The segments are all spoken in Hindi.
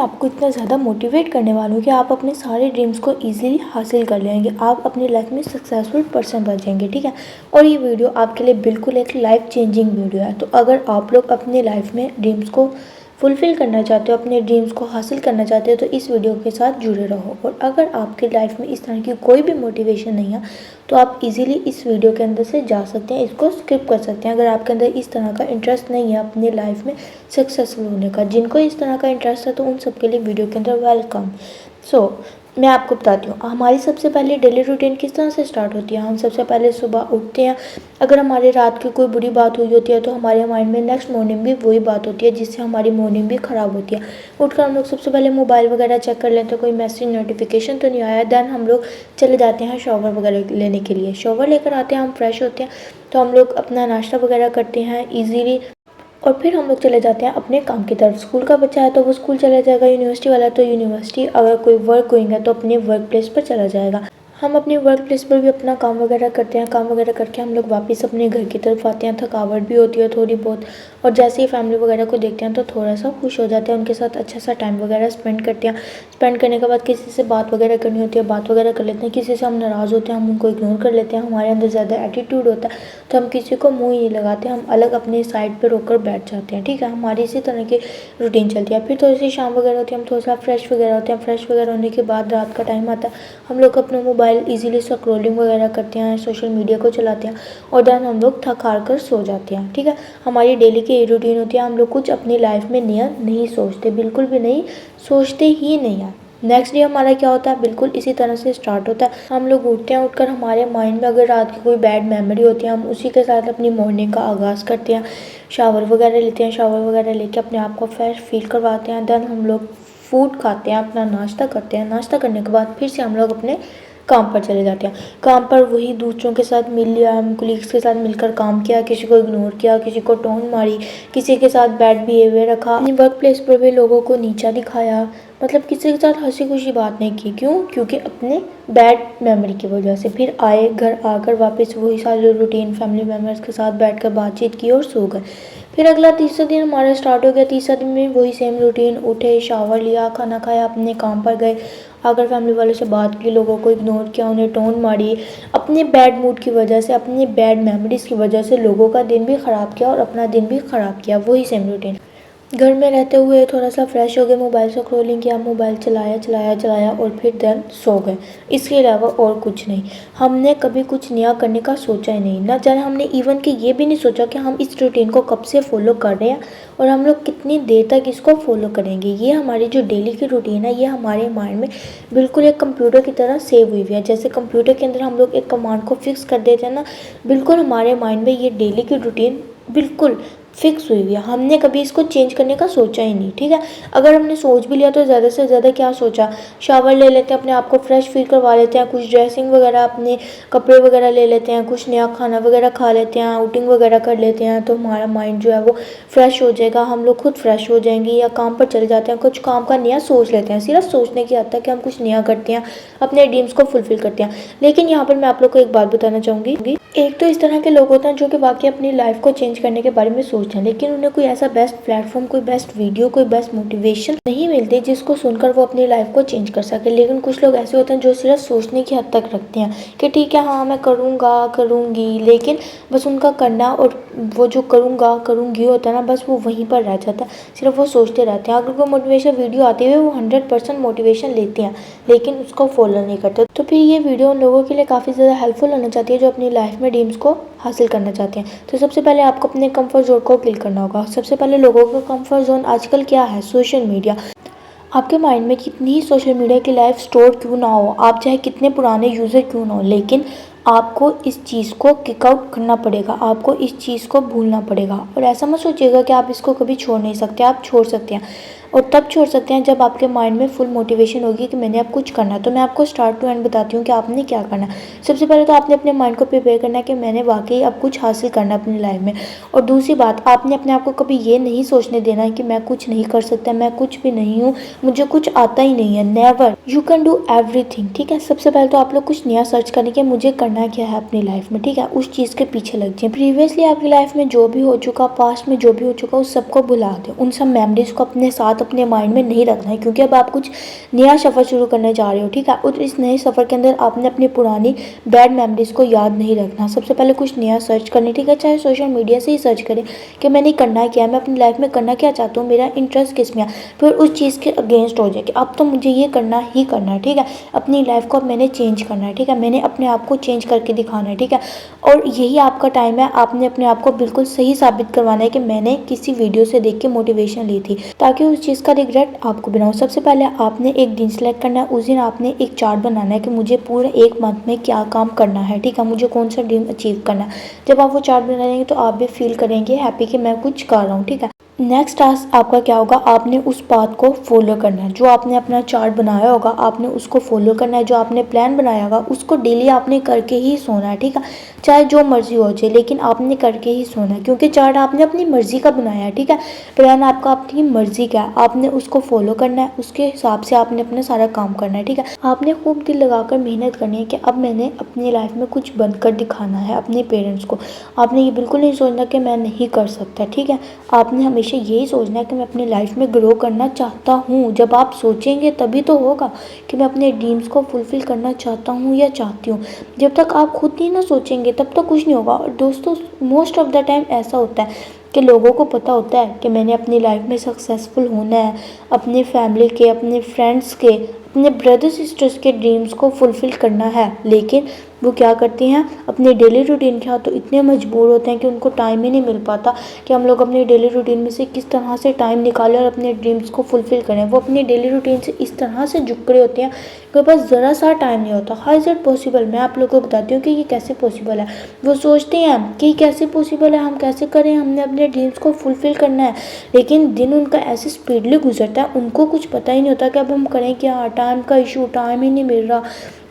मैं आपको इतना ज़्यादा मोटिवेट करने वाला हूँ कि आप अपने सारे ड्रीम्स को ईजिली हासिल कर लेंगे। आप अपनी लाइफ में सक्सेसफुल पर्सन बन जाएंगे, ठीक है। और ये वीडियो आपके लिए बिल्कुल एक लाइफ चेंजिंग वीडियो है। तो अगर आप लोग अपनी लाइफ में ड्रीम्स को फुलफ़िल करना चाहते हो, अपने ड्रीम्स को हासिल करना चाहते हो, तो इस वीडियो के साथ जुड़े रहो। और अगर आपकी लाइफ में इस तरह की कोई भी मोटिवेशन नहीं है तो आप इजीली इस वीडियो के अंदर से जा सकते हैं, इसको स्किप कर सकते हैं। अगर आपके अंदर इस तरह का इंटरेस्ट नहीं है अपनी लाइफ में सक्सेसफुल होने का, जिनको इस तरह का इंटरेस्ट है तो उन सबके लिए वीडियो के अंदर वेलकम। मैं आपको बताती हूँ हमारी सबसे पहले डेली रूटीन किस तरह से स्टार्ट होती है। हम सबसे पहले सुबह उठते हैं। अगर हमारी रात की कोई बुरी बात हुई होती है तो हमारे माइंड में नेक्स्ट मॉर्निंग भी वही बात होती है, जिससे हमारी मॉर्निंग भी ख़राब होती है। उठकर हम लोग सबसे पहले मोबाइल वगैरह चेक कर लेते हैं, कोई मैसेज नोटिफिकेशन तो नहीं आया। देन हम लोग चले जाते हैं शॉवर वगैरह लेने के लिए। शॉवर लेकर आते हैं, हम फ्रेश होते हैं, तो हम लोग अपना नाश्ता वगैरह करते हैं ईजीली। और फिर हम लोग चले जाते हैं अपने काम की तरफ। स्कूल का बच्चा है तो वो स्कूल चला जाएगा, यूनिवर्सिटी वाला है तो यूनिवर्सिटी, अगर कोई वर्क गोइंग है तो अपने वर्क प्लेस पर चला जाएगा। हम अपने वर्क प्लेस पर भी अपना काम वगैरह करते हैं। काम वगैरह करके हम लोग वापस अपने घर की तरफ आते हैं। थकावट भी होती है थोड़ी बहुत, और जैसे ही फैमिली वगैरह को देखते हैं तो थोड़ा सा खुश हो जाते हैं, उनके साथ अच्छा सा टाइम वगैरह स्पेंड करते हैं। स्पेंड करने के बाद किसी से बात वगैरह करनी होती है, बात वगैरह कर लेते हैं। किसी से हम नाराज़ होते हैं, हम उनको इग्नोर कर लेते हैं। हमारे अंदर ज़्यादा एटीट्यूड होता है तो हम किसी को मुँह ही नहीं लगाते, हम अलग अपनी साइड पर रोक कर बैठ जाते हैं, ठीक है। हमारी इसी तरह की रूटीन चलती है। फिर थोड़ी सी शाम वगैरह होती है, हम थोड़ा सा फ्रेश वगैरह होते हैं। फ्रेश वगैरह होने के बाद रात का टाइम आता है, हम लोग अपना मोबाइल ईजिली स्क्रॉलिंग वगैरह करते हैं, सोशल मीडिया को चलाते हैं, और देन हम लोग थक हार कर सो जाते हैं, ठीक है। हमारी डेली की रूटीन होती है। हम लोग कुछ अपनी लाइफ में नया नहीं सोचते, बिल्कुल भी नहीं सोचते ही नहीं है। नेक्स्ट डे हमारा क्या होता है, बिल्कुल इसी तरह से स्टार्ट होता है। हम लोग उठते हैं, उठकर हमारे माइंड में अगर रात की कोई बैड मेमोरी होती है, हम उसी के साथ अपनी मॉर्निंग का आगाज़ करते हैं। शावर वगैरह लेते हैं, शावर वगैरह लेके अपने आप को फ्रेश फील करवाते हैं। देन हम लोग फूड खाते हैं, अपना नाश्ता करते हैं। नाश्ता करने के बाद फिर से हम लोग अपने काम पर चले जाते हैं। काम पर वही दूसरों के साथ मिल लिया, हम कुलीग्स के साथ मिलकर काम किया, किसी को इग्नोर किया, किसी को टोन मारी, किसी के साथ बैड बिहेवियर रखा, अपनी वर्क प्लेस पर भी लोगों को नीचा दिखाया, मतलब किसी के साथ हंसी खुशी बात नहीं की। क्यों? क्योंकि अपने बैड मेमोरी की वजह से। फिर आए घर, आकर वापस वही सारे रूटीन फैमिली मेम्बर्स के साथ बैठकर बातचीत की और सो गए। फिर अगला तीसरा दिन हमारा स्टार्ट हो गया। तीसरा दिन में वही सेम रूटीन, उठे, शावर लिया, खाना खाया, अपने काम पर गए, आकर फैमिली वालों से बात की, लोगों को इग्नोर किया, उन्हें टोन मारी, अपने बैड मूड की वजह से, अपनी बैड मेमोरीज़ की वजह से लोगों का दिन भी ख़राब किया और अपना दिन भी ख़राब किया। वही सेम रूटीन। घर में रहते हुए थोड़ा सा फ्रेश हो गए, मोबाइल से स्क्रॉलिंग किया, मोबाइल चलाया और फिर देन सो गए। इसके अलावा और कुछ नहीं। हमने कभी कुछ नया करने का सोचा ही नहीं, ना जाने हमने इवन कि ये भी नहीं सोचा कि हम इस रूटीन को कब से फॉलो कर रहे हैं और हम लोग कितनी देर तक इसको फॉलो करेंगे। ये हमारी जो डेली की रूटीन है, ये हमारे माइंड में बिल्कुल एक कंप्यूटर की तरह सेव हुई है। जैसे कंप्यूटर के अंदर हम लोग एक कमांड को फिक्स कर देते हैं ना, बिल्कुल हमारे माइंड में ये डेली की रूटीन बिल्कुल फिक्स हुई हुई है। हमने कभी इसको चेंज करने का सोचा ही नहीं, ठीक है। अगर हमने सोच भी लिया तो ज़्यादा से ज़्यादा क्या सोचा, शावर ले लेते हैं, अपने आप को फ्रेश फील करवा लेते हैं, कुछ ड्रेसिंग वगैरह, अपने कपड़े वगैरह ले लेते हैं, कुछ नया खाना वगैरह खा लेते हैं, आउटिंग वगैरह कर लेते हैं, तो हमारा माइंड जो है वो फ्रेश हो जाएगा, हम लोग खुद फ्रेश हो जाएंगे। या काम पर चले जाते हैं, कुछ काम का नया सोच लेते हैं, सिर्फ सोचने की हद तक कि हम कुछ नया करते हैं, अपने ड्रीम्स को फुलफिल करते हैं। लेकिन यहाँ पर मैं आप लोग को एक बात बताना चाहूँगी, एक तो इस तरह के लोग होते हैं जो कि वाकई अपनी लाइफ को चेंज करने के बारे में सोचते हैं, लेकिन उन्हें कोई ऐसा बेस्ट प्लेटफॉर्म, कोई बेस्ट वीडियो, कोई बेस्ट मोटिवेशन नहीं मिलती जिसको सुनकर वो अपनी लाइफ को चेंज कर सके। लेकिन कुछ लोग ऐसे होते हैं जो सिर्फ सोचने की हद तक रखते हैं कि ठीक है, हाँ मैं करूँगा करूँगी, लेकिन बस उनका करना और वो जो करूँगा करूँगी होता है ना, बस वो वहीं पर रह जाता है, सिर्फ वो सोचते रहते हैं। अगर कोई मोटिवेशन वीडियो आती है वो 100% मोटिवेशन लेते हैं लेकिन उसको फॉलो नहीं करते। तो फिर ये वीडियो उन लोगों के लिए काफ़ी ज़्यादा हेल्पफुल होना चाहती है जो अपनी लाइफ में ड्रीम्स को हासिल करना चाहते हैं। तो सबसे पहले आपको अपने कंफर्ट जोन को किल करना होगा। सबसे पहले लोगों का कंफर्ट जोन आजकल क्या है, सोशल मीडिया। आपके माइंड में कितनी ही सोशल मीडिया की लाइफ स्टोर क्यों ना हो, आप चाहे कितने पुराने यूज़र क्यों ना हो, लेकिन आपको इस चीज़ को किक आउट करना पड़ेगा, आपको इस चीज़ को भूलना पड़ेगा। और ऐसा मत सोचिएगा कि आप इसको कभी छोड़ नहीं सकते, आप छोड़ सकते हैं, और तब छोड़ सकते हैं जब आपके माइंड में फुल मोटिवेशन होगी कि मैंने अब कुछ करना है। तो मैं आपको स्टार्ट टू एंड बताती हूँ कि आपने क्या करना है। सबसे पहले तो आपने अपने माइंड को प्रिपेयर करना है कि मैंने वाकई अब कुछ हासिल करना है अपनी लाइफ में। और दूसरी बात, आपने अपने आप को कभी ये नहीं सोचने देना है कि मैं कुछ नहीं कर सकता, मैं कुछ भी नहीं हूँ, मुझे कुछ आता ही नहीं है। Never, you can do everything, ठीक है। सबसे पहले तो आप लोग कुछ नया सर्च करें कि मुझे करना क्या है अपनी लाइफ में, ठीक है। उस चीज़ के पीछे लग जाए। प्रीवियसली आपकी लाइफ में जो भी हो चुका, पास्ट में जो भी हो चुका, उस सबको भुला दो, उन सब मेमोरीज को अपने साथ बात अपने माइंड में नहीं रखना है, क्योंकि अब आप कुछ नया सफ़र शुरू करने जा रहे हो, ठीक है। और इस नए सफ़र के अंदर आपने अपनी पुरानी बैड मेमोरीज़ को याद नहीं रखना। सबसे पहले कुछ नया सर्च करने, ठीक है, चाहे सोशल मीडिया से ही सर्च करें कि मैंने करना क्या है, मैं अपनी लाइफ में करना क्या चाहता हूँ, मेरा इंटरेस्ट किस में है। फिर उस चीज़ के अगेंस्ट हो जाए कि अब तो मुझे ये करना ही करना है, ठीक है। अपनी लाइफ को अब मैंने चेंज करना है, ठीक है, मैंने अपने आप को चेंज करके दिखाना है, ठीक है। और यही आपका टाइम है, आपने अपने आप को बिल्कुल सही साबित करवाना है कि मैंने किसी वीडियो से देख के मोटिवेशन ली थी, ताकि उस चीज़ का रिग्रेट आपको बनाओ। सबसे पहले आपने एक दिन सेलेक्ट करना है, उस दिन आपने एक चार्ट बनाना है कि मुझे पूरे एक मंथ में क्या काम करना है, ठीक है, मुझे कौन सा ड्रीम अचीव करना है। जब आप वो चार्ट बना लेंगे तो आप भी फील करेंगे हैप्पी कि मैं कुछ कर रहा हूँ, ठीक है। नेक्स्ट टास्क आपका क्या होगा, आपने उस पाथ को फॉलो करना है। जो आपने अपना चार्ट बनाया होगा आपने उसको फॉलो करना है, जो आपने प्लान बनाया होगा उसको डेली आपने करके ही सोना है, ठीक है। चाहे जो मर्जी हो जाए लेकिन आपने करके ही सोना है, क्योंकि चार्ट आपने अपनी मर्जी का बनाया है, ठीक है। प्लान आपका अपनी मर्जी का है, आपने उसको फॉलो करना है, उसके हिसाब से आपने अपना सारा काम करना है, ठीक है। आपने खूब दिल लगाकर मेहनत करनी है कि अब मैंने अपनी लाइफ में कुछ बनकर दिखाना है अपने पेरेंट्स को। आपने ये बिल्कुल नहीं सोचना कि मैं नहीं कर सकता, ठीक है। आपने हमेशा यही सोचना है कि मैं अपनी लाइफ में ग्रो करना चाहता हूँ। जब आप सोचेंगे तभी तो होगा कि मैं अपने ड्रीम्स को फुलफिल करना चाहता हूँ या चाहती हूँ। जब तक आप खुद नहीं ना सोचेंगे तब तक कुछ नहीं होगा। और दोस्तों, मोस्ट ऑफ द टाइम ऐसा होता है कि लोगों को पता होता है कि मैंने अपनी लाइफ में सक्सेसफुल होना है, अपनी फैमिली के, अपने फ्रेंड्स के, अपने ब्रदर सिस्टर्स के ड्रीम्स को फुलफिल करना है, लेकिन वो क्या करती हैं, अपने डेली रूटीन के साथ तो इतने मजबूर होते हैं कि उनको टाइम ही नहीं मिल पाता कि हम लोग अपने डेली रूटीन में से किस तरह से टाइम निकालें और अपने ड्रीम्स को फुलफिल करें। वो अपनी डेली रूटीन से इस तरह से जुकड़े होते हैं कि उनके पास ज़रा सा टाइम नहीं होता। हाउ इज़ इट पॉसिबल, मैं आप लोगों को बताती हूँ कि ये कैसे पॉसिबल है। वो सोचते हैं कि कैसे पॉसिबल है, हम कैसे करें, हमने अपने ड्रीम्स को फुलफिल करना है, लेकिन दिन उनका ऐसे स्पीडली गुजरता है उनको कुछ पता ही नहीं होता कि अब हम करें क्या। टाइम का इशू, टाइम ही नहीं मिल रहा,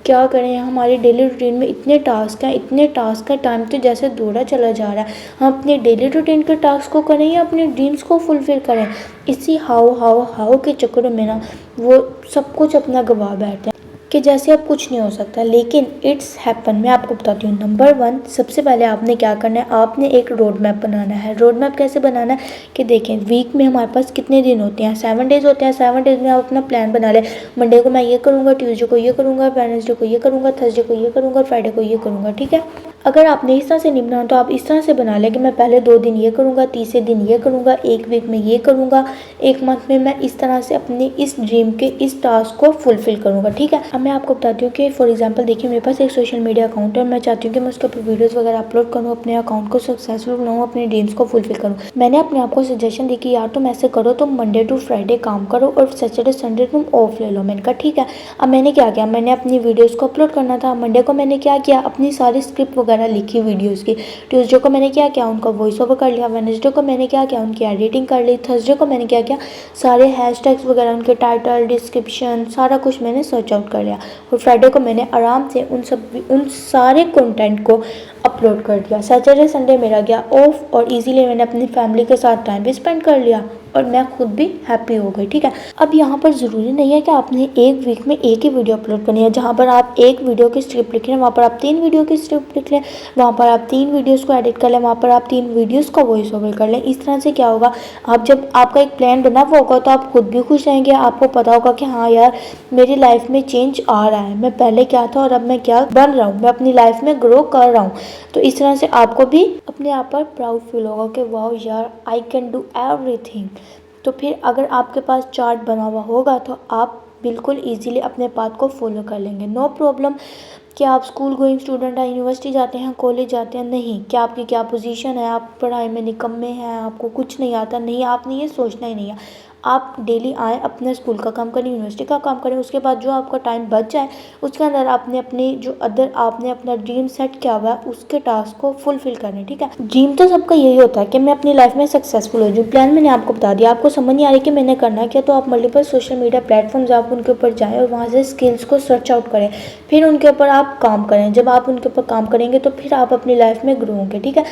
क्या करें। हमारी डेली रूटीन में इतने टास्क हैं, इतने टास्क हैं, टाइम तो जैसे दौड़ा चला जा रहा है। हम अपने डेली रूटीन के टास्क को करें या अपने ड्रीम्स को फुलफिल करें। इसी हाउ के चक्करों में ना वो सब कुछ अपना गवा बैठते हैं कि जैसे अब कुछ नहीं हो सकता, लेकिन इट्स हैपन। मैं आपको बताती हूँ। नंबर 1, सबसे पहले आपने क्या करना है, आपने एक रोड मैप बनाना है। रोड मैप कैसे बनाना है कि देखें, वीक में हमारे पास कितने दिन होते हैं, 7 डेज़ होते हैं। 7 डेज़ में आप अपना प्लान बना लें। मंडे को मैं ये करूँगा, ट्यूसडे को ये करूँगा, वेडनेसडे को ये करूँगा, थर्सडे को ये करूँगा, फ्राइडे को ये करूँगा, ठीक है। अगर आपने इस तरह से नहीं बनाना तो आप इस तरह से बना लें कि मैं पहले 2 दिन ये करूँगा, तीसरे दिन ये करूँगा, एक वीक में ये करूँगा, एक मंथ में मैं इस तरह से अपने इस ड्रीम के इस टास्क को फुलफिल करूँगा, ठीक है। अब मैं आपको बताती हूँ कि फॉर एग्जांपल देखिए, मेरे पास एक सोशल मीडिया अकाउंट है और मैं चाहती हूँ कि मैं उसके ऊपर वीडियोस वगैरह अपलोड करूँ, अपने अकाउंट को सक्सेसफुल बनाऊँ, अपने ड्रीम्स को फुलफिल करूँ। मैंने अपने आप को सजेशन दी कि यार तुम ऐसे करो, तुम मंडे टू फ्राइडे काम करो और सैटरडे संडे तुम ऑफ ले लो। मैंने कहा ठीक है। अब मैंने क्या किया, मैंने अपनी वीडियोज़ को अपलोड करना था। मंडे को मैंने क्या किया, अपनी सारी स्क्रिप्ट वगैरह लिखी वीडियोज़ की। ट्यूसडे को मैंने क्या किया, उनका वॉइस ओवर कर लिया। वेडनेसडे को मैंने क्या किया, उनकी एडिटिंग कर ली। थर्सडे को मैंने क्या किया, सारे हैशटैग्स वगैरह, उनके टाइटल, डिस्क्रिप्शन, सारा कुछ मैंने सर्च आउट कर लिया। और फ्राइडे को मैंने आराम से उन सारे कंटेंट को अपलोड कर दिया। सैटरडे संडे मेरा गया ऑफ और इजीली मैंने अपनी फैमिली के साथ टाइम भी स्पेंड कर लिया और मैं खुद भी हैप्पी हो गई, ठीक है। अब यहाँ पर ज़रूरी नहीं है कि आपने एक वीक में एक ही वीडियो अपलोड करनी है। जहाँ पर आप एक वीडियो की स्क्रिप्ट लिख रहे हैं वहाँ पर आप 3 वीडियो की स्क्रिप्ट लिख लें, वहाँ पर आप 3 वीडियोज़ को एडिट कर लें, वहाँ पर आप 3 वीडियोज़ का वॉइस ओवर कर लें। इस तरह से क्या होगा, आप जब आपका एक प्लान बना हुआ होगा तो आप खुद भी खुश रहेंगे। आपको पता होगा कि हाँ यार, मेरी लाइफ में चेंज आ रहा है, मैं पहले क्या था और अब मैं क्या बन रहा हूँ, मैं अपनी लाइफ में ग्रो कर रहा हूँ। तो इस तरह से आपको भी अपने आप पर प्राउड फील होगा कि वाह यार, आई कैन डू एवरीथिंग। तो फिर अगर आपके पास चार्ट बना हुआ होगा तो आप बिल्कुल इजीली अपने पाथ को फॉलो कर लेंगे। नो प्रॉब्लम कि आप स्कूल गोइंग स्टूडेंट हैं, यूनिवर्सिटी जाते हैं, कॉलेज जाते हैं, नहीं क्या आपकी क्या पोजीशन है, आप पढ़ाई में निकम्मे हैं, आपको कुछ नहीं आता, नहीं, आपने ये सोचना ही नहीं है। आप डेली आएँ, अपने स्कूल का काम करें, यूनिवर्सिटी का काम करें, उसके बाद जो आपका टाइम बच जाए उसके अंदर आपने अपनी जो आपने अपना ड्रीम सेट किया हुआ है उसके टास्क को फुलफिल करें, ठीक है। ड्रीम तो सबका यही होता है कि मैं अपनी लाइफ में सक्सेसफुल हो जाऊँ। प्लान मैंने आपको बता दिया, आपको समझ नहीं आ रही कि मैंने करना क्या, तो आप मल्टीपल सोशल मीडिया प्लेटफॉर्म्स आप उनके ऊपर जाएँ और वहाँ से स्किल्स को सर्च आउट करें, फिर उनके ऊपर आप काम करें। जब आप उनके ऊपर काम करेंगे तो फिर आप अपनी लाइफ में ग्रो होंगे, ठीक है।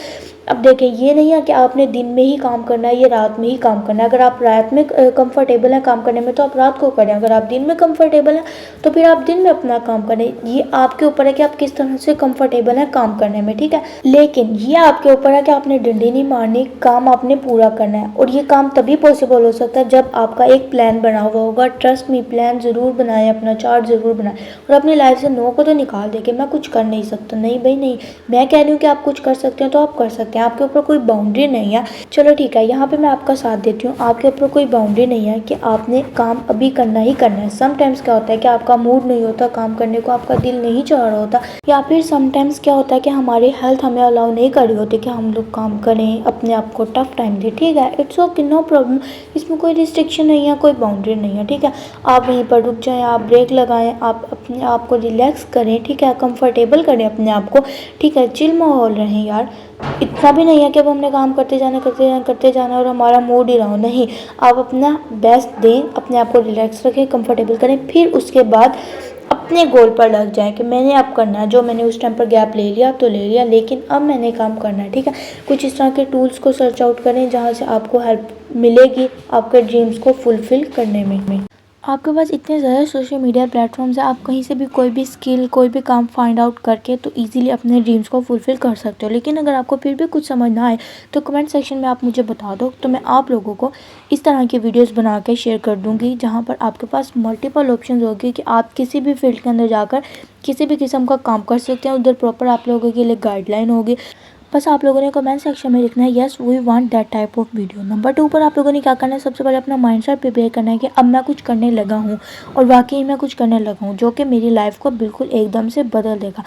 अब देखिए, ये नहीं है कि आपने दिन में ही काम करना है या रात में ही काम करना है। अगर आप रात में कंफर्टेबल हैं काम करने में तो आप रात को करें, अगर आप दिन में कंफर्टेबल हैं तो फिर आप दिन में अपना काम करें। ये आपके ऊपर है कि आप किस तरह से कंफर्टेबल हैं काम करने में, ठीक है। लेकिन ये आपके ऊपर है कि आपने डंडी नहीं मारनी, काम आपने पूरा करना है। और ये काम तभी पॉसिबल हो सकता है जब आपका एक प्लान बना हुआ होगा। ट्रस्ट मी, प्लान ज़रूर बनाएं, अपना चार्ट ज़रूर बनाएं और अपनी लाइफ से नो को तो निकाल दें कि मैं कुछ कर नहीं सकता। नहीं भाई नहीं, मैं कह रही हूँ कि आप कुछ कर सकते हैं तो आप कर सकते हैं, आपके ऊपर कोई बाउंड्री नहीं है। चलो ठीक है, यहाँ पे मैं आपका साथ देती हूँ, आपके ऊपर कोई बाउंड्री नहीं है कि आपने काम अभी करना ही करना है। समटाइम्स क्या होता है कि आपका मूड नहीं होता काम करने को, आपका दिल नहीं चाह रहा होता, या फिर समटाइम्स क्या होता है कि हमारी हेल्थ हमें अलाउ नहीं कर रही होती कि हम लोग काम करें, अपने आप को टफ टाइम दें, ठीक है। इट्स ओके, नो प्रॉब्लम, इसमें कोई रिस्ट्रिक्शन नहीं है, कोई बाउंड्री नहीं है, ठीक है। आप वहीं पर रुक जाएं, आप ब्रेक लगाएं, आप अपने आप को रिलैक्स करें, ठीक है, कंफर्टेबल करें अपने आप को, ठीक है। चिल माहौल रहें यार, इतना भी नहीं है कि अब हमने काम करते जाना और हमारा मूड ही रहा हो, नहीं। आप अपना बेस्ट दें, अपने आप को रिलैक्स रखें, कंफर्टेबल करें, फिर उसके बाद अपने गोल पर लग जाएं कि मैंने अब करना है। जो मैंने उस टाइम पर गैप ले लिया तो ले लिया, लेकिन अब मैंने काम करना है, ठीक है। कुछ इस तरह के टूल्स को सर्च आउट करें जहाँ से आपको हेल्प मिलेगी आपके ड्रीम्स को फुलफिल करने में। आपके पास इतने ज़्यादा सोशल मीडिया प्लेटफॉर्म्स हैं, आप कहीं से भी कोई भी स्किल, कोई भी काम फाइंड आउट करके तो इजीली अपने ड्रीम्स को फुलफिल कर सकते हो। लेकिन अगर आपको फिर भी कुछ समझ ना आए तो कमेंट सेक्शन में आप मुझे बता दो, तो मैं आप लोगों को इस तरह की वीडियोस बना के शेयर कर दूँगी जहाँ पर आपके पास मल्टीपल ऑप्शन होगी कि आप किसी भी फील्ड के अंदर जाकर किसी भी किस्म का काम कर सकते हैं। उधर प्रॉपर आप लोगों के लिए गाइडलाइन होगी। बस आप लोगों ने कमेंट सेक्शन में लिखना है yes we want that type of video. Number 2 पर आप लोगों ने क्या करना है, सबसे पहले अपना माइंडसेट प्रिपेयर करना है कि अब मैं कुछ करने लगा हूँ और वाकई मैं कुछ करने लगा हूँ जो कि मेरी लाइफ को बिल्कुल एकदम से बदल देगा।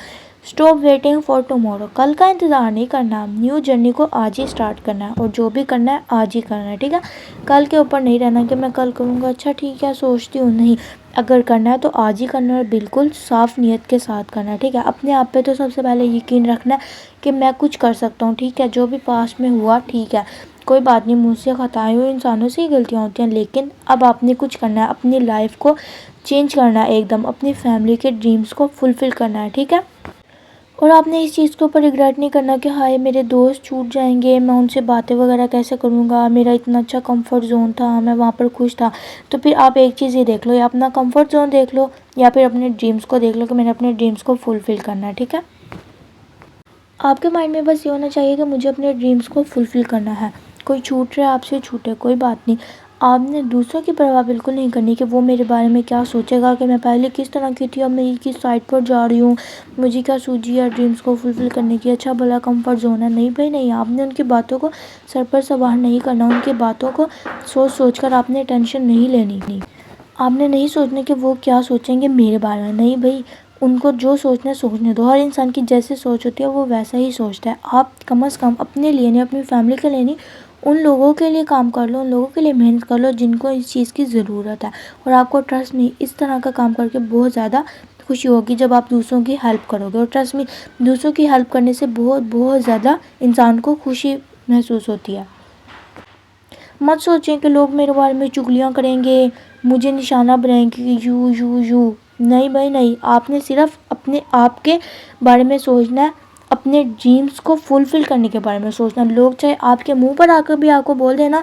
स्टॉप वेटिंग फॉर टुमारो, कल का इंतज़ार नहीं करना, न्यू जर्नी को आज ही स्टार्ट करना है और जो भी करना है आज ही करना है, ठीक है। कल के ऊपर नहीं रहना कि मैं कल करूँगा, अच्छा ठीक है सोचती हूँ, नहीं। अगर करना है तो आज ही करना है, बिल्कुल साफ नियत के साथ करना है, ठीक है। अपने आप पे तो सबसे पहले यकीन रखना है कि मैं कुछ कर सकता हूँ, ठीक है। जो भी पास्ट में हुआ ठीक है, कोई बात नहीं, मुझसे खताएं हुई, इंसानों से ही गलतियाँ होती हैं, लेकिन अब आपने कुछ करना है, अपनी लाइफ को चेंज करना है एकदम, अपनी फैमिली के ड्रीम्स को फुलफ़िल करना है, ठीक है। और आपने इस चीज़ के ऊपर रिग्रेट नहीं करना कि हाय मेरे दोस्त छूट जाएंगे, मैं उनसे बातें वगैरह कैसे करूँगा, मेरा इतना अच्छा कंफर्ट जोन था, मैं वहाँ पर खुश था। तो फिर आप एक चीज़ ही देख लो, या अपना कंफर्ट जोन देख लो या फिर अपने ड्रीम्स को देख लो कि मैंने अपने ड्रीम्स को फुलफ़िल करना है, ठीक है। आपके माइंड में बस ये होना चाहिए कि मुझे अपने ड्रीम्स को फुलफ़िल करना है। कोई छूट रहा है आपसे छूटे, कोई बात नहीं। आपने दूसरों की परवाह बिल्कुल नहीं करनी कि वो मेरे बारे में क्या सोचेगा, कि मैं पहले किस तरह की थी, अब मैं किस साइड पर जा रही हूँ, मुझे क्या सूझी है ड्रीम्स को फुलफ़िल करने की, अच्छा भला कंफर्ट जोन है। नहीं भाई नहीं, आपने उनकी बातों को सर पर सवार नहीं करना, उनकी बातों को सोच कर आपने टेंशन नहीं लेनी। आपने नहीं सोचना कि वो क्या सोचेंगे मेरे बारे में, नहीं भाई, उनको जो सोचना है सोचने दो। हर इंसान की जैसे सोच होती है वो वैसा ही सोचता है। आप कम से कम अपने लिए नहीं, अपनी फैमिली के लिए नहीं, उन लोगों के लिए काम कर लो, उन लोगों के लिए मेहनत कर लो जिनको इस चीज़ की ज़रूरत है। और आपको ट्रस्ट में इस तरह का काम करके बहुत ज़्यादा खुशी होगी जब आप दूसरों की हेल्प करोगे। और ट्रस्ट में दूसरों की हेल्प करने से बहुत ज़्यादा इंसान को खुशी महसूस होती है। मत सोचें कि लोग मेरे बारे में चुगलियाँ करेंगे, मुझे निशाना बनाएंगे कि यू। नहीं भाई नहीं, आपने सिर्फ अपने आप के बारे में सोचना है, अपने ड्रीम्स को फुलफ़िल करने के बारे में सोचना। लोग चाहे आपके मुंह पर आकर भी आपको बोल देना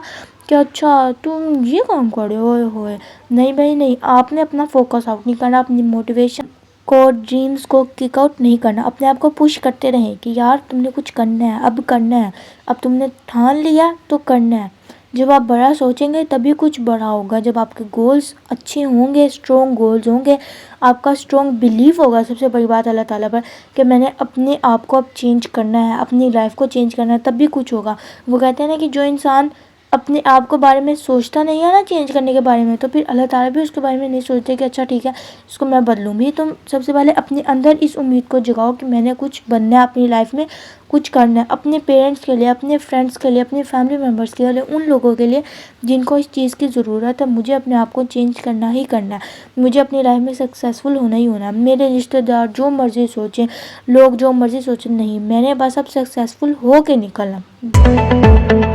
कि अच्छा तुम ये काम कर रहे हो, होए नहीं भाई नहीं, आपने अपना फोकस आउट नहीं करना, अपनी मोटिवेशन को, ड्रीम्स को किक आउट नहीं करना। अपने आप को पुश करते रहें कि यार तुमने कुछ करना है, अब करना है, अब तुमने ठान लिया तो करना है। जब आप बड़ा सोचेंगे तभी कुछ बड़ा होगा। जब आपके गोल्स अच्छे होंगे, स्ट्रॉन्ग गोल्स होंगे, आपका स्ट्रॉन्ग बिलीव होगा, सबसे बड़ी बात अल्लाह ताला पर, कि मैंने अपने आप को अब चेंज करना है, अपनी लाइफ को चेंज करना है, तभी कुछ होगा। वो कहते हैं ना कि जो इंसान अपने आप को बारे में सोचता नहीं है ना चेंज करने के बारे में, तो फिर अल्लाह ताला भी उसके बारे में नहीं सोचते कि अच्छा ठीक है इसको मैं बदलूँ भी। तुम सबसे पहले अपने अंदर इस उम्मीद को जगाओ कि मैंने कुछ बनना है अपनी लाइफ में, कुछ करना है अपने पेरेंट्स के लिए, अपने फ्रेंड्स के लिए, अपने फैमिली मेम्बर्स के लिए, उन लोगों के लिए जिनको इस चीज़ की ज़रूरत है। मुझे अपने आप को चेंज करना ही करना है, मुझे अपनी लाइफ में सक्सेसफुल होना ही होना है। मेरे रिश्तेदार जो मर्ज़ी सोचें, लोग जो मर्ज़ी सोचें, नहीं, मैंने बस अब सक्सेसफुल हो के निकलना।